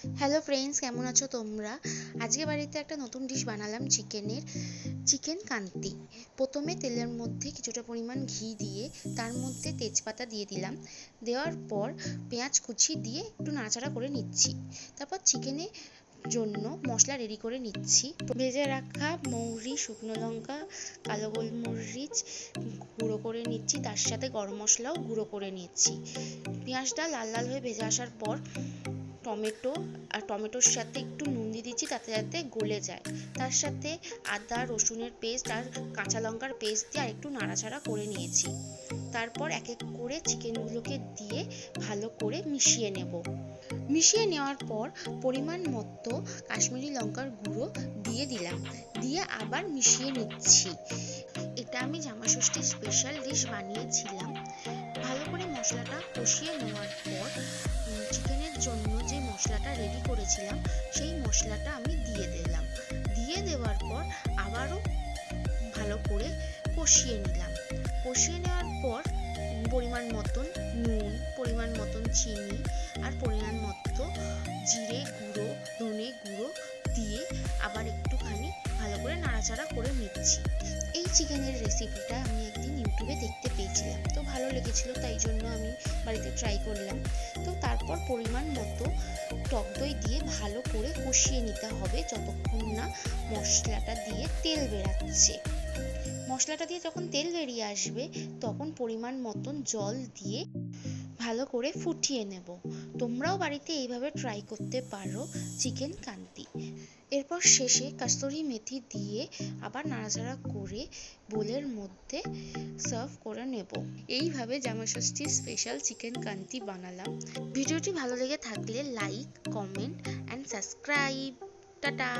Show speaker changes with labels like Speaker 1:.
Speaker 1: Hello friends, কেমন আছো তোমরা? আজকে বাড়িতে একটা নতুন ডিশ বানালাম চিকেন কান্তি। প্রথমে তেলের মধ্যে কিছুটা পরিমাণ ঘি দিয়ে তার মধ্যে তেজপাতা দিয়ে দিলাম। দেওয়ার পর পেঁয়াজ কুচি দিয়ে একটু নাড়াচাড়া করে নিচ্ছি। তারপর চিকেনের জন্য মশলা রেডি করে নিচ্ছি। ভেজে রাখা মৌরি, শুকনো লঙ্কা, কালো গোলমরিচ গুঁড়ো করে নিচ্ছি, তার সাথে গরম মশলাও গুঁড়ো করে নিচ্ছি। পেঁয়াজটা লাল লাল হয়ে ভেজে আসার পর টমেটোর সাথে একটু নুন দিয়ে দিচ্ছি, যাতে গলে যায়। তার সাথে আদা রসুনের পেস্ট আর কাঁচা লঙ্কার পেস্ট দিয়ে আর একটু নাড়াচাড়া করে নিয়েছি। তারপর এক এক করে চিকেনগুলোকে দিয়ে ভালো করে মিশিয়ে নেওয়ার পর পরিমাণ মতো কাশ্মীরি লঙ্কার গুঁড়ো দিয়ে দিলাম, দিয়ে আবার মিশিয়ে নিচ্ছি। এটা আমি জামাষষ্ঠীর স্পেশাল ডিশ বানিয়েছিলাম। ভালো করে মশলাটা কষিয়ে নেওয়ার পর চিকেনের জন্য যে মশলাটা রেডি করেছিলাম সেই মশলাটা আমি দিয়ে দিলাম। দিয়ে দেওয়ার পর আবারও ভালো করে কষিয়ে নেওয়ার পর পরিমাণ মতন নুন, পরিমাণ মতন চিনি আর পরিমাণ মতো জিরে গুঁড়ো, ধনে গুঁড়ো দিয়ে আবার একটুখানি ভালো করে নাড়াচাড়া করে নিচ্ছি। এই চিকেনের রেসিপিটা আমি একদিন ইউটিউবে দেখতে পেয়েছিলাম, তো ভালো লেগেছিল, তাই জন্য আমি বাড়িতে ট্রাই করলাম। তো তারপর পরিমাণ মতো টক দই দিয়ে ভালো করে কষিয়ে নিতে হবে যতক্ষণ না মশলাটা দিয়ে তেল বেরাচ্ছে। মশলাটা দিয়ে যখন তেল বেরিয়ে আসবে তখন পরিমাণ মতন জল দিয়ে ভালো করে ফুটিয়ে নেব। তোমরাও বাড়িতে এইভাবে ট্রাই করতে পারো চিকেন কান্তি। এরপর শেষে কসুরি মেথি দিয়ে আবার নাড়াচাড়া করে বোলের মধ্যে সার্ভ করে নেব। এইভাবে জামাষষ্ঠীর স্পেশাল চিকেন কান্তি বানালাম। ভিডিওটি ভালো লেগে থাকলে like, comment and subscribe. Tata.